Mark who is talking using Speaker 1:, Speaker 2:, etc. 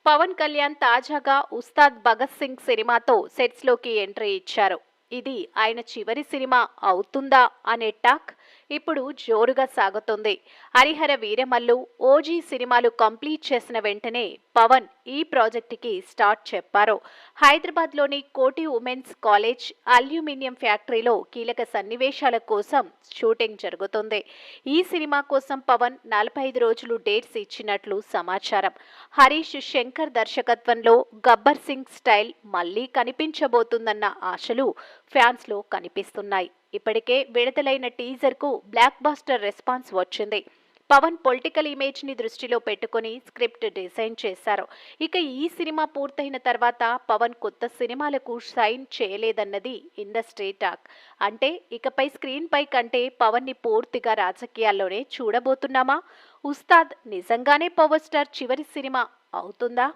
Speaker 1: పవన్ కళ్యాణ్ తాజాగా ఉస్తాద్ భగత్ సింగ్ సినిమాతో సెట్స్లోకి ఎంట్రీ ఇచ్చారు. ఇది ఆయన చివరి సినిమా అవుతుందా అనే టాక్ ఇప్పుడు జోరుగా సాగుతుంది. హరిహర వీరమల్లు, ఓజీ సినిమాలు కంప్లీట్ చేసిన వెంటనే పవన్ ఈ ప్రాజెక్టుకి స్టార్ట్ చెప్పారు. హైదరాబాద్లోని కోటి ఉమెన్స్ కాలేజ్ అల్యూమినియం ఫ్యాక్టరీలో కీలక సన్నివేశాల కోసం షూటింగ్ జరుగుతుంది. ఈ సినిమా కోసం పవన్ 45 రోజులు డేట్స్ ఇచ్చినట్లు సమాచారం. హరీష్ శంకర్ దర్శకత్వంలో గబ్బర్ సింగ్ స్టైల్ మళ్లీ కనిపించబోతుందన్న ఆశలు ఫ్యాన్స్లో కనిపిస్తున్నాయి. ఇప్పటికే విడుదలైన టీజర్కు బ్లాక్ బాస్టర్ రెస్పాన్స్ వచ్చింది. పవన్ పొలిటికల్ ఇమేజ్ ని దృష్టిలో పెట్టుకుని స్క్రిప్ట్ డిజైన్ చేశారు. ఇక ఈ సినిమా పూర్తయిన తర్వాత పవన్ కొత్త సినిమాలకు సైన్ చేయలేదన్నది ఇండస్ట్రీ టాక్. అంటే ఇకపై స్క్రీన్ పై కంటే పవన్ ని పూర్తిగా రాజకీయాల్లోనే చూడబోతున్నామా? ఉస్తాద్ నిజంగానే పవర్ స్టార్ చివరి సినిమా అవుతుందా?